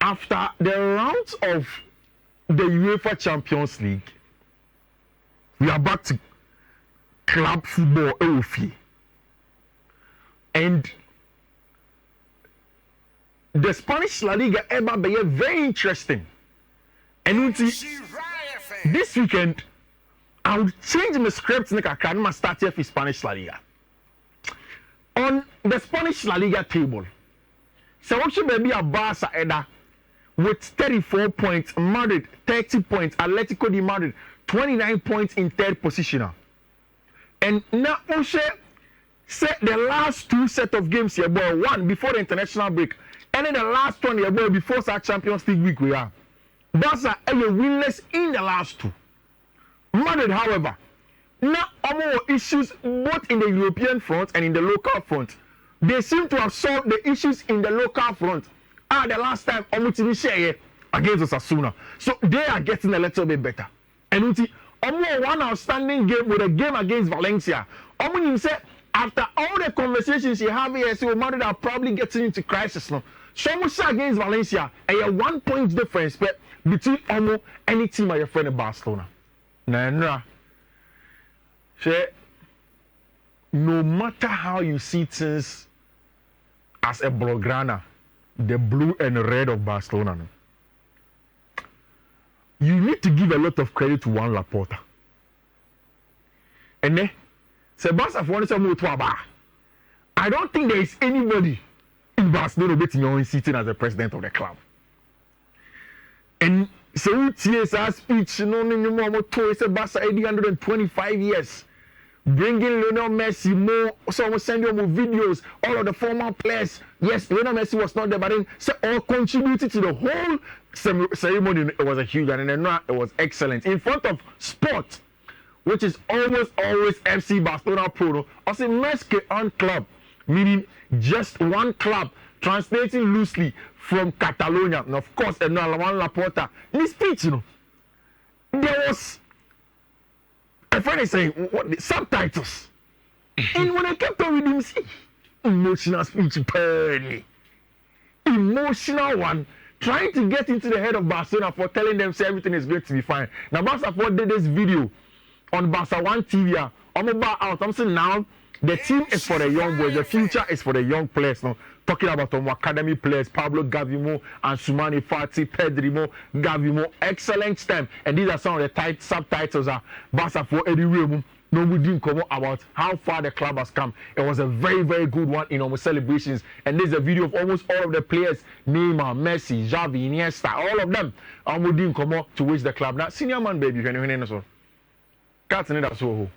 after the rounds of the UEFA Champions League, we are back to club football EOFI. And the Spanish La Liga ever be very interesting. And this weekend, I would change my script and I start here for Spanish La Liga. On the Spanish La Liga table, so what should be a Barca Eda with 34 points, Madrid 30 points, Atletico de Madrid 29 points in third position. And now also set the last two set of games here, boy, one before the international break, and then the last one here, boy, before our Champions League week we are. Barca are winless in the last two. Madrid, however, now more issues both in the European front and in the local front. They seem to have solved the issues in the local front. The last time share against Osasuna. So they are getting a little bit better. And one outstanding game with a game against Valencia. Say after all the conversations you have here, so Madrid are probably getting into crisis now. So much against Valencia, a 1 point difference between almost any team of your friend in Barcelona. Nah. No matter how you see things as a Blaugrana, the blue and red of Barcelona, you need to give a lot of credit to Juan Laporta. And then, I don't think there is anybody in Barcelona sitting as the president of the club. And so TSR speech, no more to Barca 125 years. Bringing Lionel Messi more, so sending more videos, all of the former players. Yes, Lionel Messi was not there, but then so all contributed to the whole ceremony. It was a huge and it was excellent. In front of sport, which is almost always FC Barcelona Pro, also Messi on club, meaning just one club, translating loosely from Catalonia. And of course, Juan Laporta. In his speech, there was a friend is saying what the subtitles. And when I kept on reading, see, emotional speech, emotional one, trying to get into the head of Barcelona for telling them say everything is going to be fine. Now, Barca did this video on Barca One TV. I'm about out. I'm saying now the team is for the young boys. The future is for the young players. Now, talking about our academy players, Pablo Gavimo, Ansumani Fati, Pedrimo, Gavimo, excellent stem. And these are some of the subtitles. Barca for Eddie William. No, we didn't come about how far the club has come. It was a very, very good one in our celebrations. And there's a video of almost all of the players, Neymar, Messi, Xavi, Iniesta, all of them. And we didn't come out to wish the club. Now, senior man, baby, you can so. Cats in it as well.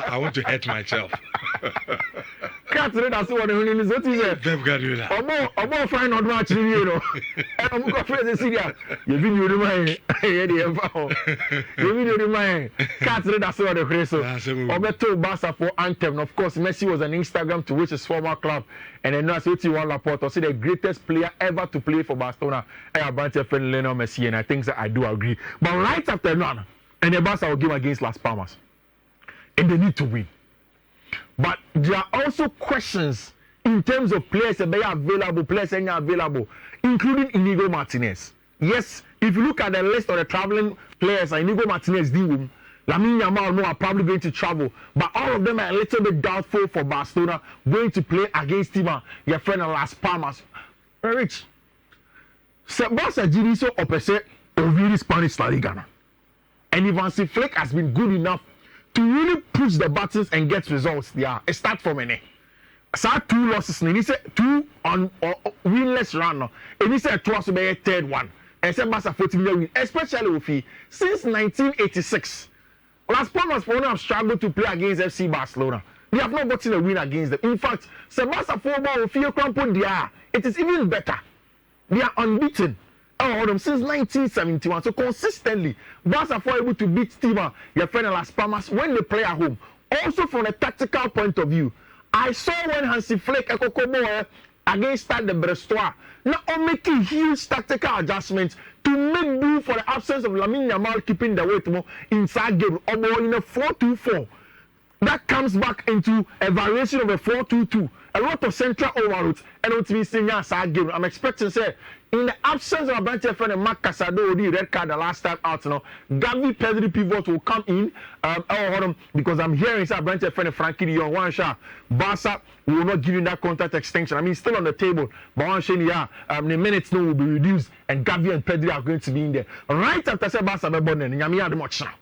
I want to hurt myself. Cats in it as well. What is it? Pep Guardiola. I'm more fine on match, you know. I'm going to play the Syria. You video the mind. You video the mind. Cats in it as well. The Creso. Obeto Barca for anthem. Of course, Messi was on Instagram to which his former club. And then now, so Juan Laporta, see the greatest player ever to play for Barcelona. I have a friend Lionel Messi, and I think that I do agree. But right after that, and the Barca will game against Las Palmas. And they need to win. But there are also questions in terms of players that are available, players that are available, including Inigo Martinez. Yes, if you look at the list of the traveling players, Inigo Martinez, Lamine Yamal are probably going to travel. But all of them are a little bit doubtful for Barcelona going to play against your friend Las Palmas. Very rich. So Barca Giriso opposite of Spanish La Liga. And if Hansi Flick has been good enough to really push the buttons and get results, it starts from any. So 2 losses, and he said 2 on winless run, and he said 2 also be a third one. And said Barca 40 million win, especially with since 1986. Las Palmas have struggled to play against FC Barcelona. They have not gotten a win against them. In fact, Barca football with it is even better. They are unbeaten. Since 1971, so consistently, Barca are able to beat your friend Las Palmas when they play at home. Also, from a tactical point of view, I saw when Hansi Flick against Stade de Brestois, now making huge tactical adjustments to make do for the absence of Lamine Yamal keeping the weight inside game, or in a 4-2-4. That comes back into a variation of a 4-2-2. a lot of central overloads and what we see as a game. I'm expecting say in the absence of a bunch of friend and Mark Casado the red card the last time out now, Gavi Pedri pivot will come in because I'm hearing say a bunch of friend Frankie de Jong one shot Barca will not give him that contract extension. I mean still on the table, but one shot the minutes now will be reduced and Gavi and Pedri are going to be in there right after say Barca be born and Yami had much now.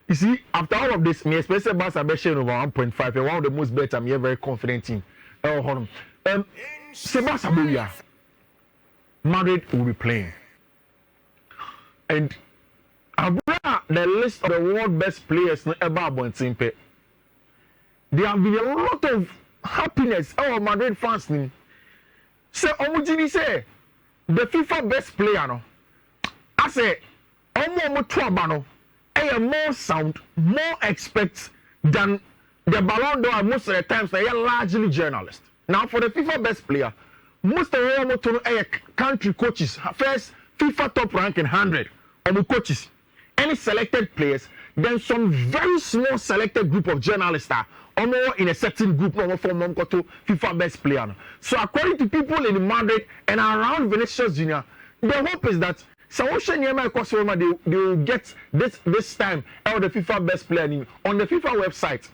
You see, after all of this, me especially Barca be sharing over 1.5 and one of the most bet I'm here very confident in. Sebastian Madrid will be playing. And the list of the world best players ever went in pay. There have been a lot of happiness. Madrid fans. Say, Omujini say, the FIFA best player. No? I say, Omo more sound, more expect than the Ballon d'Or most of the times they are largely journalists. Now for the FIFA best player, most of them are country coaches. First, FIFA top ranking 100 coaches. Any selected players, then some very small selected group of journalists are in a certain group from FIFA best player. So according to people in Madrid and around Vinicius Junior, the hope is that they will get this time out the FIFA best player on the FIFA website.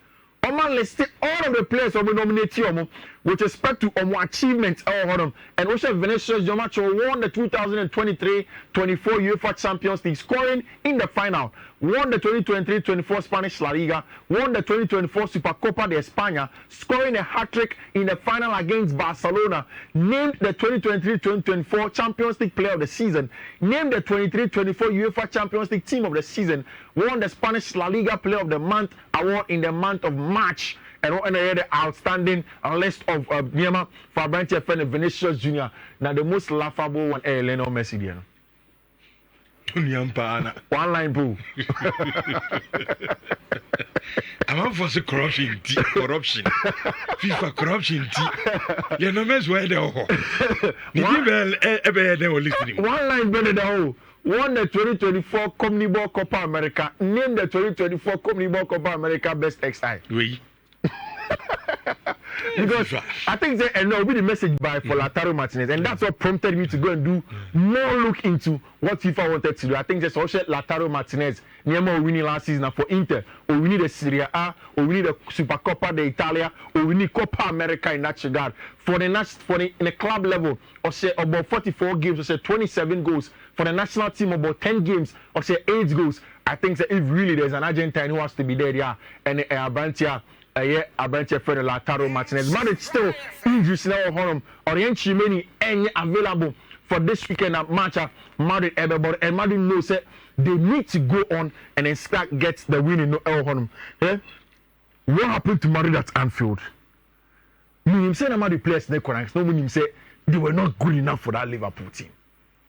Oman listed all of the players who nominated with respect to achievements and also Vinicius Junior won the 2023-24 UEFA Champions League, scoring in the final, won the 2023-24 Spanish La Liga, won the 2024 Supercopa de España, scoring a hat-trick in the final against Barcelona, named the 2023-2024 Champions League Player of the Season, named the 23-24 UEFA Champions League Team of the Season, won the Spanish La Liga Player of the Month award in the month of March, and the outstanding list of Niema Fabrante friend Vinicius Junior. Now the most laughable one, Lionel Messi. One line boo. I'm out for corruption. FIFA corruption. You know, Messi where they are. One line better won the 2024 Communiball Copa America, named the 2024 Communiball Copa America Best XI. Oui. Because I think and will be the message by for Lautaro Martinez, and that's what prompted me to go and do more look into what FIFA wanted to do. I think just also Lautaro Martinez, Niema winning last season for Inter, or we need a Serie A, or we need a Supercopa d'Italia, or we need Copa America in that regard. For the in the club level, or say about 44 games, or say 27 goals. For the national team, about 10 games, or say 8 goals. I think that if really there's an Argentine who has to be there, yeah, and Abantia. Abantia friend Lautaro Martinez. Madrid still injuries now home. Orienchi many any available for this weekend at match Madrid everybody and Madrid knows that they need to go on and then start get the win in El home. What happened to Madrid at Anfield? You say Madrid players no meaning say they were not good enough for that Liverpool team.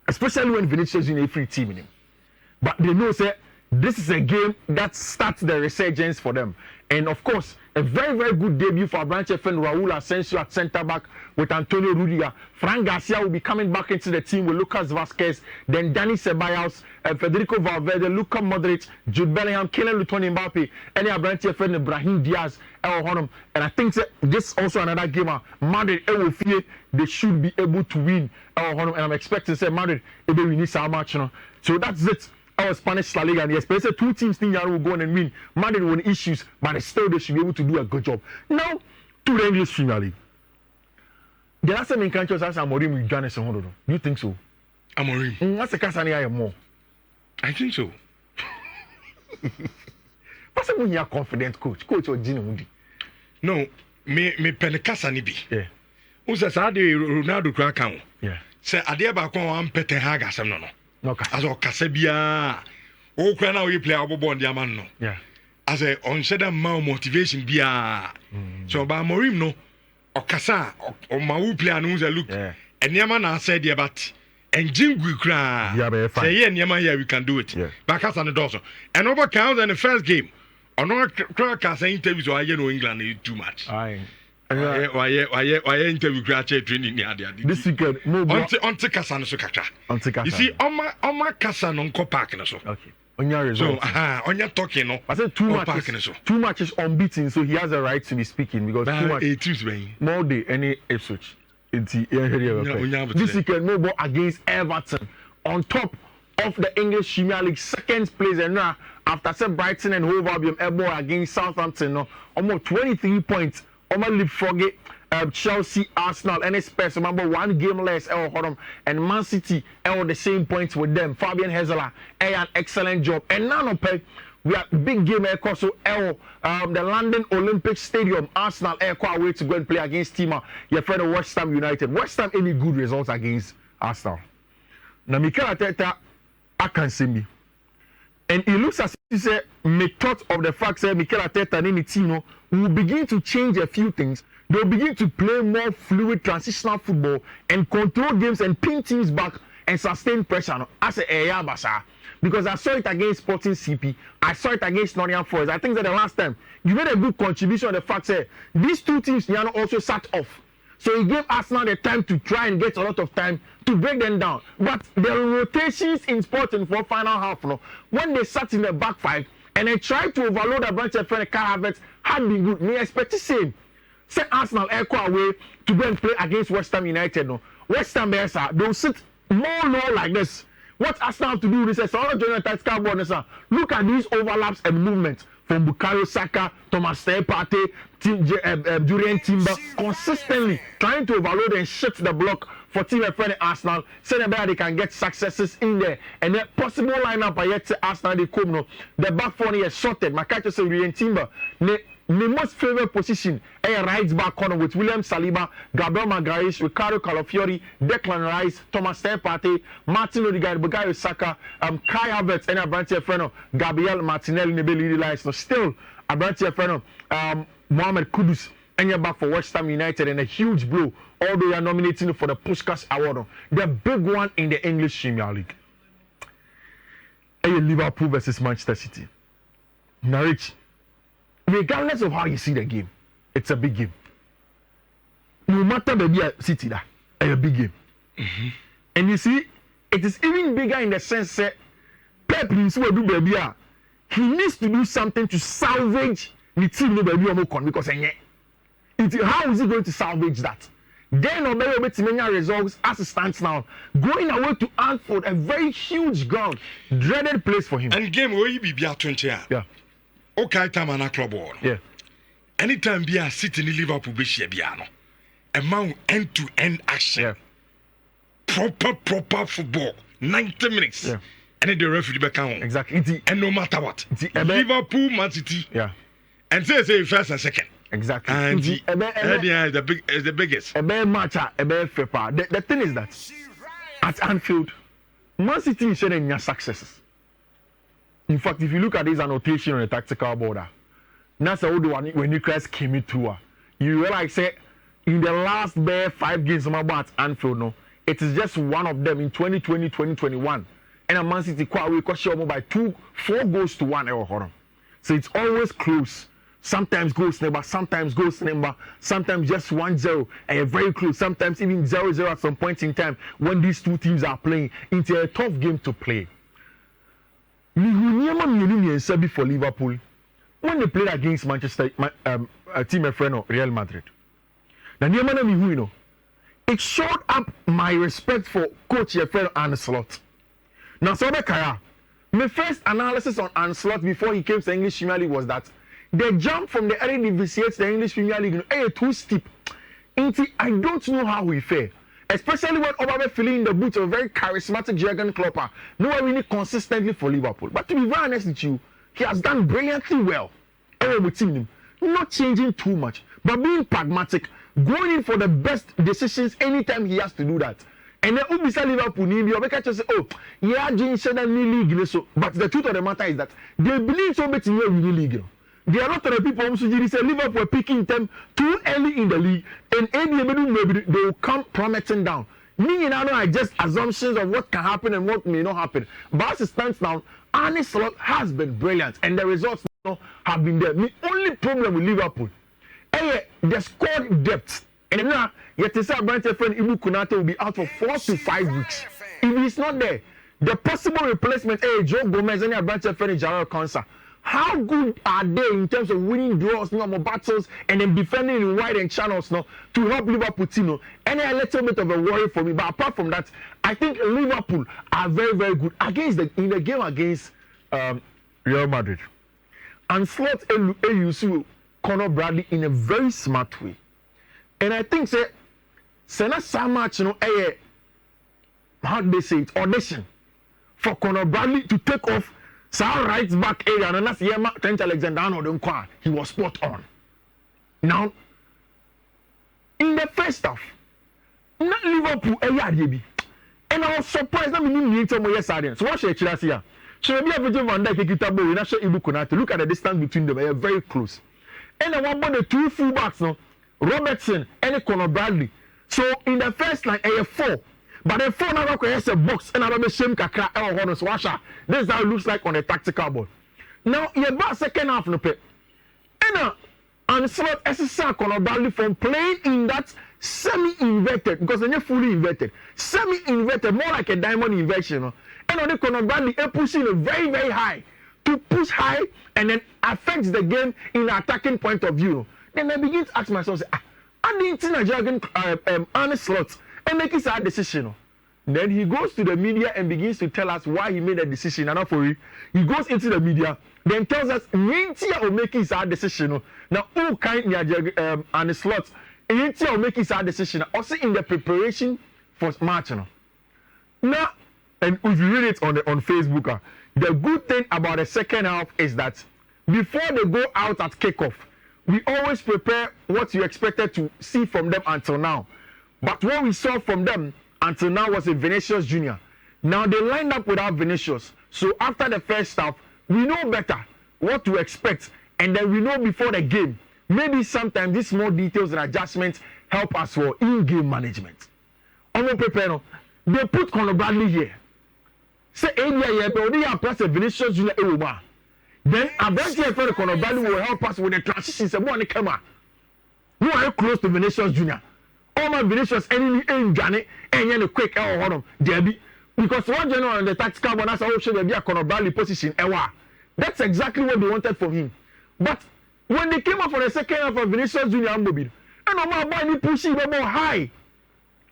Especially when Vinicius is in a free team in him. But they know say this is a game that starts the resurgence for them. And of course, a very, very good debut for Branche friend Raul Asensio at centre back with Antonio Rudiger. Fran Garcia will be coming back into the team with Lucas Vazquez, then Dani Ceballos, Federico Valverde, Luka Modric, Jude Bellingham, Kylian Mbappe, and the Branche friend Ibrahim Diaz. And I think that this also another game. Madrid, they should be able to win. And I'm expecting to say Madrid, they will win so much. So that's it. Our Spanish La Liga and especially two teams think will go on and win. Madrid won issues, but still they should be able to do a good job. Now, to the English Premier League. The last time in countries as Amorim with Jonas and do you think so? Amorim. What's the case on more? I think so. What's when you are confident coach or Gino Mundi? No, me penekasa ni bi. Yeah. Usa sa de Ronaldo kra kan. Yeah. Say ade ba kon am pete ha gasem no. Okay. As o kasa bia o kra na we play abobo ndi aman no. Yeah. As a on said that motivation bia. So ba Amorim no o kasa o ma we play anu say look. Yeah. Eniama na said there but engine kra. Yeah, be fine. Say eniama here we can do it. Yeah. Ba kasa no do so. And over counts in the first game. Ono kra kasa interviews o aye no England too much. Aye. why interview graduate training ni ade. This weekend on te kasa no so kakra. You see oma kasa no nko park no so. Okay. Onya results. So onya talking no. I said two matches unbeaten, so he has a right to be speaking because too much. More day any Ipswich. This weekend Mobo against Everton on top of the English Premier League second place, and now after say Brighton and Hove Albion Ebo against Southampton, no almost 23 points. Almost leapfrog Chelsea, Arsenal, and Spurs. Remember one game less, and Man City on the same points with them. Fabian Hezler, an excellent job, and now we are big game so the London Olympic Stadium. Arsenal away to go and play against Tima. Your friend West Ham United. West Ham any good results against Arsenal. Now Mikel Arteta, I can see me. And it looks as if he said, make thought of the fact that Mikel Arteta and the team will begin to change a few things. They'll begin to play more fluid transitional football and control games and pin teams back and sustain pressure as a Basa. Because I saw it against Sporting CP, I saw it against Nottingham Forest. I think that the last time you made a good contribution on the fact that these two teams also sat off. So he gave Arsenal the time to try and get a lot of time to break them down. But the rotations in Sporting for final half, when they sat in the back five and they tried to overload a bunch of friends, had been good. Me expect the same. Say Arsenal away to go and play against West Ham United. West Ham they'll sit more low like this. What Arsenal have to do is look at these overlaps and movements from Bukayo Saka, Thomas Partey, Durian Timber, consistently trying to overload and shift the block for team friend Arsenal. So that they can get successes in there. And the possible lineup I yet Arsenal they come the back four is sorted. My catcher say Durian Timber. The most favorite position a right back corner with William Saliba, Gabriel Magalhaes, Ricardo Calafiori, Declan Rice, Thomas Partey, Martin Odegaard, Bukayo Saka, Kai Havertz, and a branch friend Gabriel Martinelli, Nebeli Lies. So still a branch friend Mohamed Kudus, and you're back for West Ham United, and a huge blow. Although you are nominating for the Puskas Award, the big one in the English Premier League. Liverpool versus Manchester City. Norwich. Regardless of how you see the game, it's a big game. No matter the City, that a big game. Mm-hmm. And you see, it is even bigger in the sense that Pep himself do baby. He needs to do something to salvage the team no baby because how is he going to salvage that? Then Obey to many results as it stands now, going away to Anfield, a very huge ground, dreaded place for him. And game where you be 20 years. Yeah. Okay, time on a club ball. Yeah. Anytime be a city in Liverpool be piano. Amount end-to-end action. Yeah. Proper football. 90 minutes. Yeah. And then the referee back home. Exactly. And no matter what. Liverpool, Man City. Yeah. And say first and second. Exactly. And is the biggest. A bad match, a bad paper. The thing is that at Anfield, Man City is showing their successes. In fact, if you look at this annotation on the tactical border, that's the one when Nicholas came into you realize say in the last 5 games at Anfield, it is just one of them in 2020, 2021. And a Man City quite away by 4 goals to 1. So it's always close. Sometimes goals number, sometimes goals number, sometimes just 1-0 and very close, sometimes even 0-0 at some point in time when these two teams are playing into a tough game to play. For Liverpool when they played against Manchester team friend Real Madrid. It showed up my respect for coach friend Ancelotti. Now so my first analysis on Ancelotti before he came to English Premier League was that the jump from the Eredivisie to the English Premier League is too steep. I don't know how we fare. Especially when Obabe filling in the boots of a very charismatic Jurgen Klopp. No one really consistently for Liverpool. But to be very honest with you, he has done brilliantly well. Not changing too much, but being pragmatic, going in for the best decisions anytime he has to do that. And then Ubisa Liverpool, you say, oh, yeah, league. But the truth of the matter is that they believe so much in the league. There are a lot of people who say Liverpool picking them too early in the league, and maybe they will come plummeting down. Me and I know are just assumptions of what can happen and what may not happen. But as it stands now, Arne Slot has been brilliant, and the results have been there. The only problem with Liverpool The squad depth. And now, yet to say Branch friend Ibu Konate will be out for 4 to 5 weeks. If he's not there, the possible replacement, Joe Gomez and Branch friend Jarrell Konsa. How good are they in terms of winning draws, normal battles, and then defending in wide and channels now to help Liverpool team? And a little bit of a worry for me. But apart from that, I think Liverpool are very, very good in the game against Real Madrid. And slot AUC Conor Bradley in a very smart way. And I think not so much, how do they say it, audition for Conor Bradley to take off right back area, and that's Trent Alexander-Arnold. He was spot on. Now, in the first half, not Liverpool, and I was surprised that we didn't need yesterday. So what should I say here? So maybe Virgil van Dijk Kitabo, and I show Ibu Konate. Look at the distance between them; they are very close. And I want the 2 fullbacks now, Robertson and Conor Bradley. So in the first line, 4. But the 4 now has a box and another shame kakra or so washa. This is how it looks like on a tactical board. Now you about second half no pay. And slot SSR Conor Bradley from playing in that semi-inverted because they're not fully inverted. Semi-inverted, more like a diamond inversion. And on the Conor Bradley pushing it very, very high to push high and then affects the game in an attacking point of view. Then I begin to ask myself, I didn't see Nigerian honest slots. And make his decision. Then he goes to the media and begins to tell us why he made a decision. And for it, he goes into the media, then tells us Nintia will make his decision. Now, who kind and the slots, Nintia will make his decision. Also in the preparation for match. Now, and if you read it on Facebook, the good thing about the second half is that before they go out at kickoff, we always prepare what you expected to see from them until now. But what we saw from them until now was a Vinicius Jr. Now they lined up without Vinicius. So after the first half, we know better what to expect. And then we know before the game, maybe sometimes these small details and adjustments help us for in-game management. Prepare, they put Conor Bradley here. Say, plus a Vinicius Jr. Then a branch here for Conor Bradley will help us with the transitions. You are close to Vinicius Jr. All my Vinicius any Johnny and then a quick Debbie. Because one general on the tactical one has also be a Conor Bradley position. That's exactly what they wanted from him. But when they came up for the second half of Vinicius Jr. and I'm pushing them more high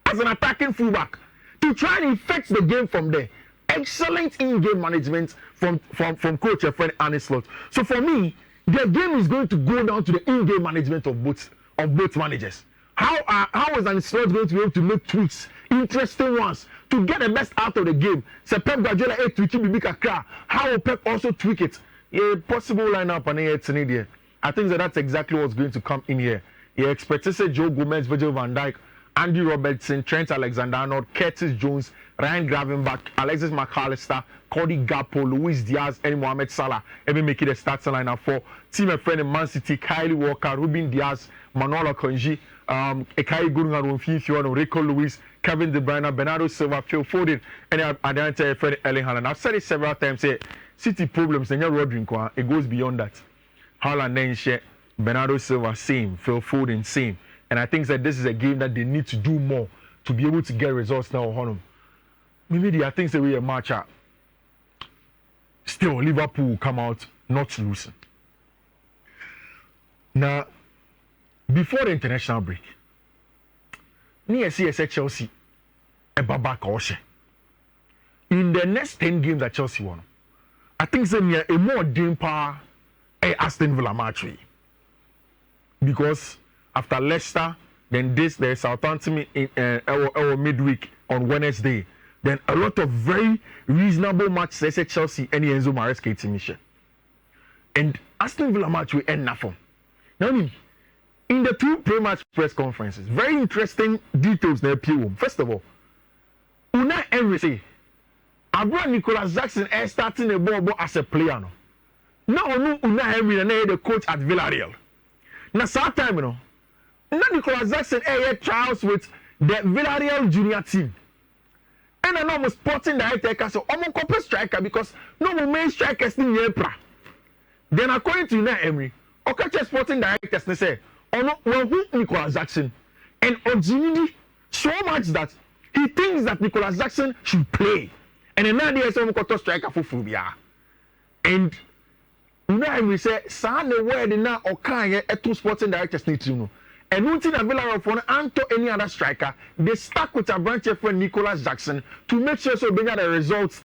as an attacking fullback to try and effect the game from there. Excellent in-game management from coach and friend Arne Slot. So for me, the game is going to go down to the in-game management of both managers. How is Arne Slot going to be able to make tweaks, interesting ones, to get the best out of the game? So Pep Guardiola tweaking Bibi Kakra. How will Pep also tweak it? A possible lineup and it's in here. I think that's exactly what's going to come in here. You expect to say Joe Gomez, Virgil van Dijk, Andy Robertson, Trent Alexander-Arnold, Curtis Jones, Ryan Gravenberch, Alexis McAllister, Cody Gakpo, Luis Diaz, and Mohamed Salah. Even making the starting lineup for team and friend in Man City, Kylie Walker, Ruben Diaz, Manola Konji, Ekai Gurungan, Fiifi-Manfred, Rico Lewis, Kevin De Bruyne, Bernardo Silva, Phil Foden, and Adante friend Erling Haaland. I've said it several times. Say City problems, and Rodri, it goes beyond that. Haaland then share, Bernardo Silva same, Phil Foden same, and I think that this is a game that they need to do more to be able to get results now on them. Maybe I think that we a match up. Still, Liverpool will come out not losing. Now, before the international break, near CSA Chelsea, a Babak Oshe. In the next 10 games that Chelsea won, I think that near a more dimper Aston Villa match. Because after Leicester, then there's Southampton in our midweek on Wednesday. Then a lot of very reasonable matches. They say Chelsea and Enzo Maresca team. And Aston Villa match will end nothing. Now, in the two pre-match press conferences, very interesting details there appear. First of all, Unai Emery say, Abraham Nicholas Jackson is starting a ball as a player. Now, Unai Emery is the coach at Villarreal. Now, some time, now Nicholas Jackson had trials with the Villarreal junior team. And I know I'm sporting director, so I'm a striker because no main strikers in Yepra. Then according to Unai Emery, Okache sporting directors they say, who Nicolas Jackson and Ojini so much that he thinks that Nicolas Jackson should play. And another day, someone got to striker for Fubia. And you know, we say, San the word now or can two sporting directors need to know. And nothing available for Anto any other striker. They stuck with a branch for Nicolas Jackson to make sure so they get the results